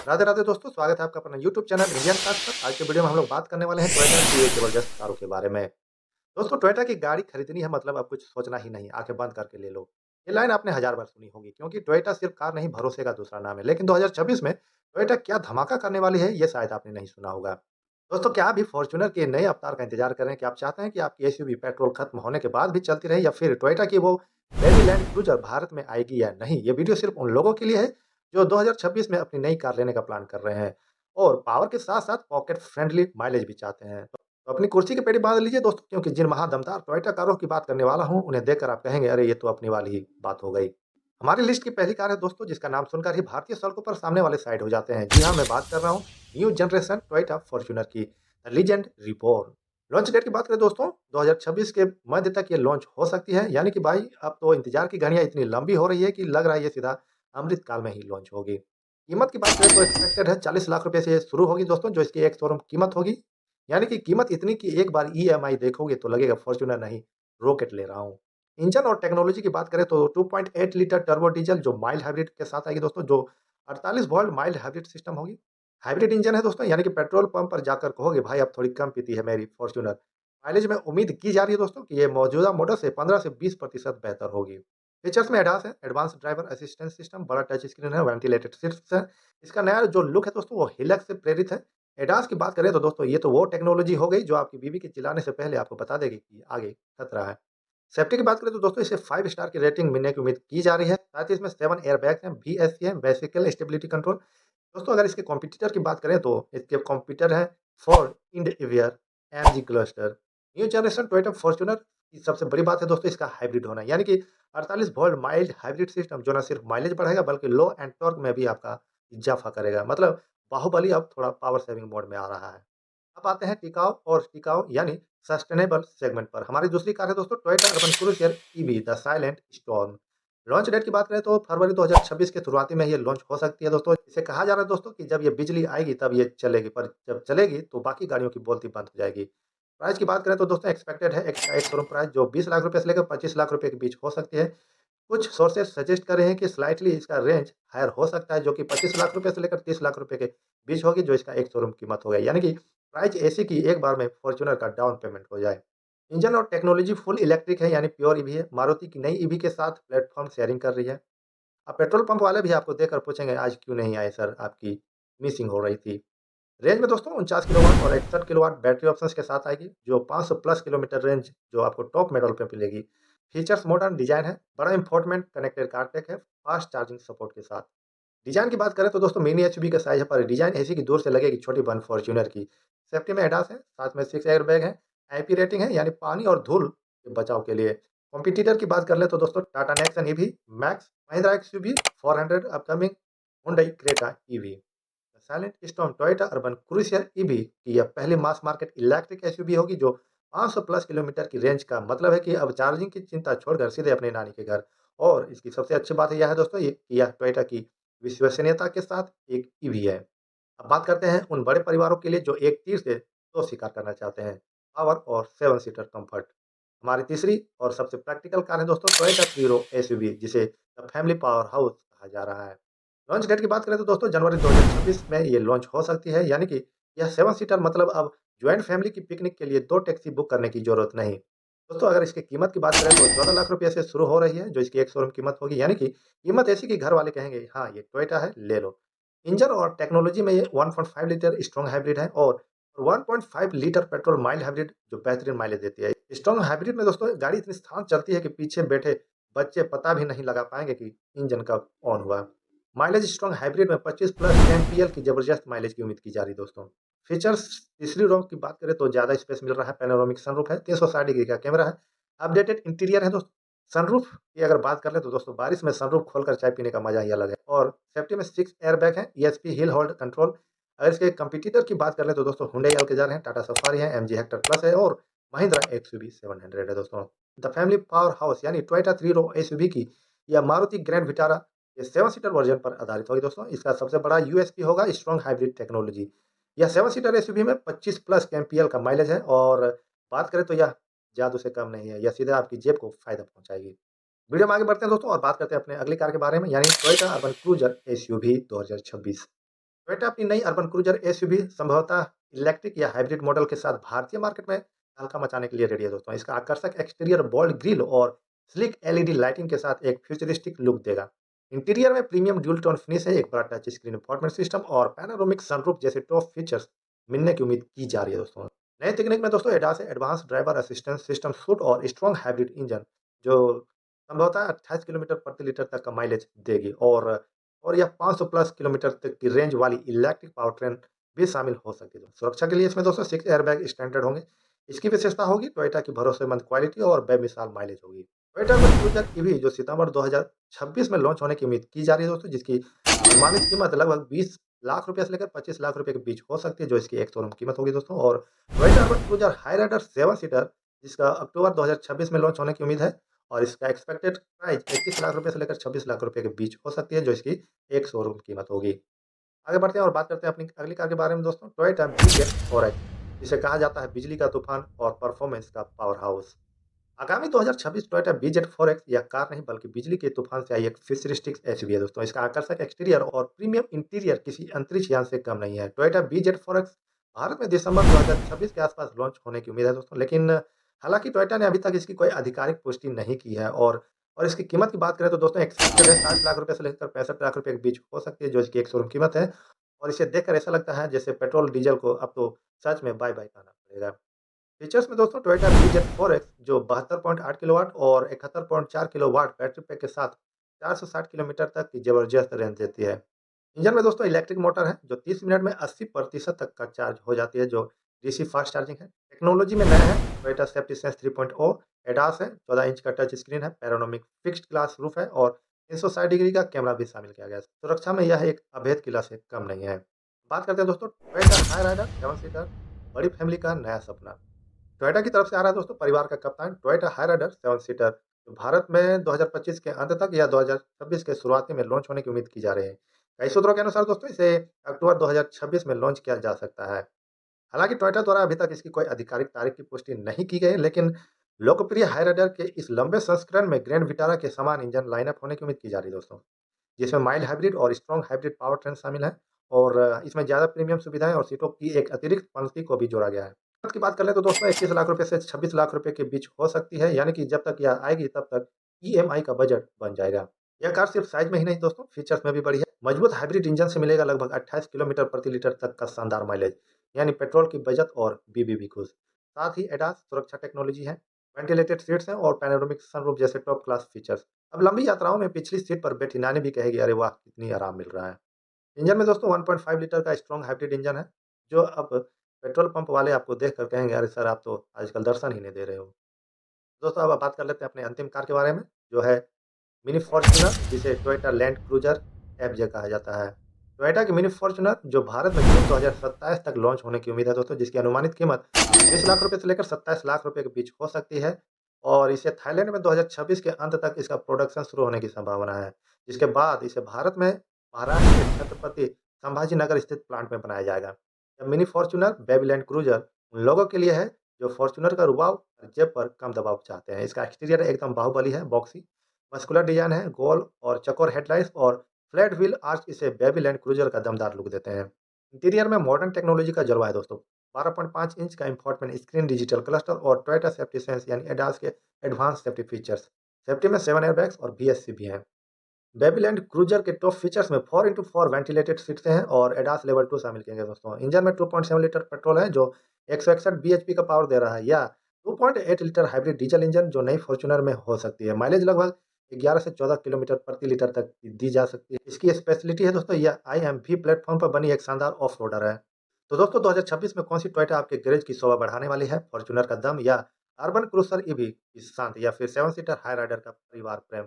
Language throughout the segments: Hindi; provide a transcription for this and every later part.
राधे राधे दोस्तों, स्वागत है आपका अपना यूट्यूब चैनल इंडियन कार्स पर। आज के वीडियो में हम लोग बात करने वाले हैं टोयोटा की एक जबरदस्त कारों के बारे में। दोस्तों, टोयोटा की गाड़ी खरीदनी है मतलब अब कुछ सोचना ही नहीं, आंखें बंद करके ले लो। ये लाइन आपने हजार बार सुनी होगी क्योंकि टोयोटा सिर्फ कार नहीं, भरोसे का दूसरा नाम है। लेकिन 2026 में टोयोटा क्या धमाका करने वाली है, ये शायद आपने नहीं सुना होगा। दोस्तों, क्या अभी फॉर्च्यूनर के नए अवतार का इंतजार कर रहे हैं? क्या आप चाहते हैं कि आपकी एसयूवी पेट्रोल खत्म होने के बाद भी चलती रहे, या फिर टोयोटा की वो वेरीलैंड क्रूजर भारत में आएगी या नहीं? ये वीडियो सिर्फ उन लोगों के लिए है जो 2026 में अपनी नई कार लेने का प्लान कर रहे हैं और पावर के साथ-साथ पॉकेट फ्रेंडली माइलेज भी चाहते हैं। तो अपनी कुर्सी की पेटी बाँध लीजिए दोस्तों, क्योंकि जिन महादमदार टोयोटा कारों की बात करने वाला हूँ, उन्हें देखकर आप कहेंगे, अरे! ये तो अपनी वाली ही बात हो गई। हमारी लिस्ट की पहली कार है दोस्तों, जिसका नाम सुनकर ही भारतीय सड़कों पर सामने वाले साइड हो जाते हैं। जी हाँ, मैं बात कर रहा हूँ न्यू जनरेशन टोयोटा फॉर्च्यूनर की, the legend reborn. Launch date की बात करें दोस्तों, 2026 के मध्य तक ये लॉन्च हो सकती है। यानी कि भाई, अब तो इंतज़ार की घड़ियाँ इतनी लंबी हो रही है कि लग रहा है ये सीधा अमृत काल में ही लॉन्च होगी। कीमत की बात करें तो एक्सपेक्टेड है 40 लाख रुपए से ये शुरू होगी दोस्तों, जो इसकी एक शोरूम कीमत होगी। यानी कि कीमत इतनी कि एक बार ईएमआई देखोगे तो लगेगा फॉर्च्यूनर नहीं, रॉकेट ले रहा हूँ। इंजन और टेक्नोलॉजी की बात करें तो 2.8 लीटर टर्बो डीजल जो माइल्ड हाइब्रिड के साथ आएगी दोस्तों, जो 48 वोल्ट माइल्ड हाइब्रिड सिस्टम होगी। हाइब्रिड इंजन है दोस्तों, यानी कि पेट्रोल पंप पर जाकर कहोगे, भाई अब थोड़ी कम पीती है मेरी फॉर्च्यूनर। माइलेज में उम्मीद की जा रही है दोस्तों कि ये मौजूदा मॉडल से 15 से 20% बेहतर होगी। फीचर्स में एडास है, एडवांस ड्राइवर असिस्टेंस सिस्टम, बड़ा टच स्क्रीन है, वेंटिलेटेड सीट्स है। इसका नया जो लुक है दोस्तों, वो हिलक्स से प्रेरित है। एडास की बात करें तो दोस्तों, ये तो वो टेक्नोलॉजी हो गई जो आपकी बीवी के चिल्लाने से पहले आपको बता देगी कि आगे खतरा है। सेफ्टी की बात करें तो दोस्तों, इसे 5 स्टार की रेटिंग मिलने की उम्मीद की जा रही है। साथ ही इसमें 7 एयरबैग्स हैं, बीएससी है, वेहिकल स्टेबिलिटी कंट्रोल। दोस्तों, अगर इसके कॉम्पिटिटर की बात करें तो इसके कॉम्पिटिटर है Ford, Endeavour, MG Gloster. New generation Toyota Fortuner की सबसे बड़ी बात है दोस्तों, इसका हाइब्रिड होना, यानी कि 48 वोल्ट माइल्ड हाइब्रिड सिस्टम, जो ना सिर्फ माइलेज बढ़ाएगा बल्कि लो एंड टॉर्क में भी आपका इजाफा करेगा। मतलब बाहुबली अब थोड़ा पावर सेविंग मोड में आ रहा है। अब आते हैं टिकाऊ यानी सस्टेनेबल सेगमेंट पर। हमारी दूसरी कार है दोस्तों, Toyota urban cruiser EV the silent storm. Launch date की बात करें तो फरवरी 2026 के शुरुआती में ये लॉन्च हो सकती है दोस्तों। इसे कहा जा रहा है दोस्तों कि जब ये बिजली आएगी तब ये चलेगी, पर जब चलेगी तो बाकी गाड़ियों की बोलती बंद हो जाएगी। प्राइस की बात करें तो दोस्तों, एक्सपेक्टेड है एक शोरूम प्राइस जो 20 लाख रुपए से लेकर 25 लाख रुपए के बीच हो सकती है। कुछ सोर्सेज़ सजेस्ट कर रहे हैं कि स्लाइटली इसका रेंज हायर हो सकता है, जो कि 25 लाख रुपए से लेकर 30 लाख रुपए के बीच होगी, जो इसका एक शोरूम कीमत हो गई। यानी कि प्राइस ऐसी कि एक बार में फॉर्च्यूनर का डाउन पेमेंट हो जाए। इंजन और टेक्नोलॉजी फुल इलेक्ट्रिक है, यानी प्योर ईवी है। मारुति की नई ईवी के साथ प्लेटफ़ॉर्म शेयरिंग कर रही है। अब पेट्रोल पंप वाले भी आपको देखकर पूछेंगे, आज क्यों नहीं आए सर, आपकी मिसिंग हो रही थी। रेंज में दोस्तों 49 किलोवाट और 61 किलोवाट बैटरी ऑप्शंस के साथ आएगी, जो 500 प्लस किलोमीटर रेंज जो आपको टॉप मॉडल पे मिलेगी। फीचर्स मॉडर्न डिजाइन है, बड़ा इंफोटेनमेंट कनेक्टेड कारटेक है, फास्ट चार्जिंग सपोर्ट के साथ। डिजाइन की बात करें तो दोस्तों, मिनी एचयूवी का साइज है, पर डिजाइन ऐसी की दूर से लगेगी छोटी बन फॉर्च्यूनर की। सेफ्टी में एडास है, साथ में 6 एयर बैग है, आईपी रेटिंग है, यानी पानी और धूल के बचाव के लिए। कॉम्पिटिटर की बात कर ले तो दोस्तों, Tata Nexon EV max, Mahindra XUV 400 upcoming, Hyundai Creta EV. Silent storm Toyota urban cruiser EV की यह पहली मास मार्केट इलेक्ट्रिक एसयूवी होगी, जो 500 प्लस किलोमीटर की रेंज का मतलब है कि अब चार्जिंग की चिंता छोड़कर सीधे अपने नानी के घर। और इसकी सबसे अच्छी बात यह है दोस्तों, ये कि यह टोयोटा की विश्वसनीयता के साथ एक ईवी है। अब बात करते हैं उन बड़े परिवारों के लिए जो एक तीर से दो शिकार करना चाहते हैं, पावर और 7 सीटर कंफर्ट। हमारी तीसरी और सबसे प्रैक्टिकल कार है दोस्तों, टोयोटा थ्रीरो एसयूवी, जिसे द फैमिली पावर हाउस कहा जा रहा है। लॉन्च डेट की बात करें तो दोस्तों, जनवरी 2026 में ये लॉन्च हो सकती है। यानी कि यह 7 सीटर मतलब अब जॉइंट फैमिली की पिकनिक के लिए 2 टैक्सी बुक करने की ज़रूरत नहीं। दोस्तों, अगर इसकी कीमत की बात करें तो 14 लाख रुपए से शुरू हो रही है, जो इसकी एक शोरूम कीमत होगी। यानी कि कीमत ऐसी कि घर वाले कहेंगे, हाँ, ये टोयोटा है, ले लो। इंजन और टेक्नोलॉजी में ये 1.5 लीटर स्ट्रॉन्ग हाइब्रिड है और 1.5 लीटर पेट्रोल माइल्ड हाइब्रिड, जो बेहतरीन माइलेज देती है। स्ट्रॉन्ग हाइब्रिड में दोस्तों, गाड़ी इतनी शांत चलती है कि पीछे बैठे बच्चे पता भी नहीं लगा पाएँगे कि इंजन कब ऑन हुआ। माइलेज स्ट्रॉन्ग हाइब्रिड में 25 प्लस एमपीएल की जबरदस्त माइलेज की उम्मीद की जा रही है दोस्तों। फीचर्स, तीसरी रो की बात करें तो ज़्यादा स्पेस मिल रहा है, पैनोरामिक सनरूफ है, 360 डिग्री का कैमरा है, अपडेटेड इंटीरियर है दोस्तों। सनरूफ की अगर बात कर लें तो दोस्तों, बारिश में सनरूफ खोलकर चाय पीने का मजा ही अलग है। और सेफ्टी में 6 एयरबैग है, ईएसपी हिल होल्ड कंट्रोल। अगर इसके कंपटीटर की बात कर लें तो दोस्तों, हुंडई अल्कजार है, टाटा सफारी है, एमजी हेक्टर प्लस है और महिंद्रा एक्सयूवी 700 है दोस्तों। द फैमिली पावर हाउस यानी टोयोटा थ्रीरो एसयूवी की या मारुति ग्रैंड विटारा, ये 7 सीटर वर्जन पर आधारित होगी दोस्तों। इसका सबसे बड़ा यूएसपी होगा स्ट्रॉन्ग हाइब्रिड टेक्नोलॉजी। यह 7 सीटर एसयूवी में 25 प्लस एमपीएल का माइलेज है और बात करें तो यह जादू से कम नहीं है, यह सीधे आपकी जेब को फ़ायदा पहुँचाएगी। वीडियो में आगे बढ़ते हैं दोस्तों और बात करते हैं अपने अगली कार के बारे में, यानी Toyota urban cruiser SUV 2026। Toyota अपनी नई अर्बन क्रूजर एसयूवी संभवतः इलेक्ट्रिक या हाइब्रिड मॉडल के साथ भारतीय मार्केट में हल्का मचाने के लिए रेडी है दोस्तों। इसका आकर्षक एक्सटीरियर बोल्ड ग्रिल और स्लिक एलईडी लाइटिंग के साथ एक फ्यूचरिस्टिक लुक देगा। इंटीरियर में प्रीमियम ड्यूल टोन फिनिश है, एक बड़ा टच स्क्रीन इंफोटेनमेंट सिस्टम और पैनोरामिक सनरूफ जैसे टॉप फीचर्स मिलने की उम्मीद की जा रही है दोस्तों। नए तकनीक में दोस्तों एडास है, advance driver assistance system suit और स्ट्रॉन्ग हाइब्रिड इंजन जो संभवतः 28 किलोमीटर प्रति लीटर तक का माइलेज देगी और यह 500 प्लस किलोमीटर तक की रेंज वाली इलेक्ट्रिक पावर ट्रेन भी शामिल हो सकती है। सुरक्षा के लिए इसमें दोस्तों 6 एयरबैग स्टैंडर्ड होंगे। इसकी विशेषता होगी टोयोटा की भरोसेमंद क्वालिटी और बेमिसाल माइलेज होगी। टोयोटा का क्रूजर ईवी जो सितंबर 2026 में लॉन्च होने की उम्मीद की जा रही है दोस्तों, जिसकी अनुमानित कीमत लगभग 20 लाख रुपए से लेकर 25 लाख रुपए के बीच हो सकती है, जो इसकी एक शोरूम कीमत होगी दोस्तों। और Toyota urban cruiser Hyryder 7 seater जिसका अक्टूबर 2026 में लॉन्च होने की उम्मीद है और इसका एक्सपेक्टेड प्राइस 21 लाख रुपए से लेकर 26 लाख रुपए के बीच हो सकती है, जो इसकी एक शोरूम कीमत होगी। आगे बढ़ते हैं और बात करते हैं अपनी अगली कार के बारे में दोस्तों, टोयोटा बीजेट 4X जिसे कहा जाता है बिजली का तूफान और परफॉर्मेंस का पावर हाउस। आगामी 2026 टोयोटा बीजेट 4X यह कार नहीं बल्कि बिजली के तूफान से आई एक फ्यूचरिस्टिक एसयूवी है दोस्तों। इसका आकर्षक एक्सटीरियर और प्रीमियम इंटीरियर किसी अंतरिक्ष यान से कम नहीं है। टोयोटा बीजेट 4X भारत में दिसंबर 2026 के आसपास लॉन्च होने की उम्मीद है दोस्तों, लेकिन हालांकि टोयोटा ने अभी तक इसकी कोई आधिकारिक पुष्टि नहीं की है। और इसकी कीमत की बात करें तो दोस्तों एक्सपेक्टेड है 60 लाख रुपए से लेकर 65 लाख रुपए के बीच हो सकती है, जो इसकी एक शोरूम कीमत है। और इसे देखकर ऐसा लगता है जैसे पेट्रोल डीजल को अब तो सच में बाय बाय कहना पड़ेगा। फीचर्स में दोस्तों टोयोटा बीजेट 4X जो 72.8 किलोवाट और 71.4 किलोवाट बैटरी पैक के साथ 460 किलोमीटर तक की जबरदस्त रेंज देती है। इंजन में दोस्तों इलेक्ट्रिक मोटर है जो 30 मिनट में 80% तक का चार्ज हो जाती है, जो डीसी फास्ट चार्जिंग है। टेक्नोलॉजी में नया है टोयोटा सेफ्टी सेंस 3.0 एडास है, 14 इंच का टच स्क्रीन है, पैनोरामिक फिक्स्ड ग्लास रूफ है और 360 डिग्री का कैमरा भी शामिल किया गया है। सुरक्षा में यह एक अभेद किला से कम नहीं है। बात करते हैं दोस्तों टोयोटा हाई राइडर 7 सीटर बड़ी फैमिली का नया सपना। टोयोटा की तरफ से आ रहा है दोस्तों परिवार का कप्तान टोयोटा हाइराइडर 7 सीटर जो भारत में 2025 के अंत तक या 2026 के शुरुआती में लॉन्च होने की उम्मीद की जा रही है। कई सूत्रों के अनुसार दोस्तों इसे अक्टूबर 2026 में लॉन्च किया जा सकता है। हालांकि टोयोटा द्वारा अभी तक इसकी कोई आधिकारिक तारीख की पुष्टि नहीं की गई, लेकिन लोकप्रिय हाइराइडर के इस लंबे संस्करण में ग्रैंड विटारा के समान इंजन लाइनअप होने की उम्मीद की जा रही है दोस्तों, जिसमें माइल्ड हाइब्रिड और स्ट्रॉन्ग हाइब्रिड पावर ट्रेन शामिल है। और इसमें ज़्यादा प्रीमियम सुविधाएं और सीटों की एक अतिरिक्त पंक्ति को भी जोड़ा गया है। कीमत की बात कर लें तो दोस्तों 21 लाख रुपए से 26 लाख रुपए के बीच हो सकती है, यानी कि जब तक यह आएगी तब तक ईएमआई का बजट बन जाएगा। यह कार सिर्फ साइज में ही नहीं दोस्तों फीचर्स में भी बड़ी है। मजबूत हाइब्रिड इंजन से मिलेगा लगभग 28 किलोमीटर प्रति लीटर तक का शानदार माइलेज, यानी पेट्रोल की बचत और बीबी भी खुश। साथ ही एडास सुरक्षा टेक्नोलॉजी है, वेंटिलेटेड सीट्स हैं और पैनोरामिक सनरूफ जैसे टॉप क्लास फीचर्स। अब लंबी यात्राओं में पिछली सीट पर बैठी नानी भी कहेगी अरे वाह कितनी आराम मिल रहा है। इंजन में दोस्तों 1.5 लीटर का स्ट्रॉन्ग हाइब्रिड इंजन है, जो अब पेट्रोल पंप वाले आपको देखकर कहेंगे अरे सर आप तो आजकल दर्शन ही नहीं दे रहे हो। दोस्तों अब बात कर लेते हैं अपने अंतिम कार के बारे में, जो है मिनी फॉर्च्यूनर जिसे टोयोटा लैंड क्रूजर एफजे कहा जाता है। टोयोटा की मिनी फॉर्च्यूनर जो भारत में जून 2027 तक लॉन्च होने की उम्मीद है दोस्तों, जिसकी अनुमानित कीमत 20 लाख रुपए से लेकर 27 लाख रुपए के बीच हो सकती है। और इसे थाईलैंड में 2026 के अंत तक इसका प्रोडक्शन शुरू होने की संभावना है, जिसके बाद इसे भारत में महाराष्ट्र के छत्रपति संभाजी नगर स्थित प्लांट में बनाया जाएगा। यह मिनी फॉर्च्यूनर बेबीलैंड क्रूजर उन लोगों के लिए है जो फॉर्च्यूनर का रुबाब और जेब पर कम दबाव चाहते हैं। इसका एक्सटीरियर एकदम बाहुबली है, बॉक्सी मस्कुलर डिजाइन है, गोल और चौकोर हेडलाइट्स और फ्लैट व्हील आर्च इसे बेबीलैंड क्रूजर का दमदार लुक देते हैं। इंटीरियर में मॉडर्न टेक्नोलॉजी का जलवा है दोस्तों। 12.5 इंच का इंफोटेनमेंट स्क्रीन, डिजिटल क्लस्टर और टोयोटा सेफ्टी सेंस यानी एडास के एडवांस सेफ्टी फीचर्स। सेफ्टी में 7 एयरबैग्स और बीएससी भी हैं। बेबीलैंड क्रूजर के टॉप फीचर्स में 4x4 वेंटिलेटेड सीट्स हैं और एडास लेवल 2 शामिल किए गए दोस्तों। इंजन में 2.7 लीटर पेट्रोल है जो 161 बीएचपी का पावर दे रहा है, या 2.8 लीटर हाइब्रिड डीजल इंजन जो नई फॉर्च्यूनर में हो सकती है। माइलेज लगभग 11 से 14 किलोमीटर प्रति लीटर तक दी जा सकती है। इसकी स्पेशलिटी है दोस्तों यह आईएमवी प्लेटफॉर्म पर बनी एक शानदार ऑफ रोडर है। तो दोस्तों 2026 में कौन सी टोयोटा आपके गैरेज की शोभा बढ़ाने वाली है? फॉर्च्यूनर का दम या अर्बन क्रूजर ईवी की शांत या फिर 7 सीटर हाई राइडर का परिवार प्रेम?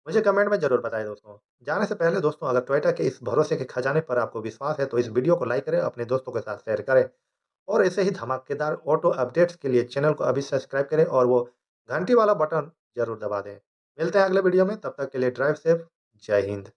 मुझे कमेंट में ज़रूर बताएँ दोस्तों। जाने से पहले दोस्तों अगर टोयोटा के इस भरोसे के खजाने पर आपको विश्वास है तो इस वीडियो को लाइक करें, अपने दोस्तों के साथ शेयर करें और ऐसे ही धमाकेदार ऑटो अपडेट्स के लिए चैनल को अभी सब्सक्राइब करें और वो घंटी वाला बटन ज़रूर दबा दें। मिलते हैं अगले वीडियो में, तब तक के लिए ड्राइव सेफ। जय हिंद।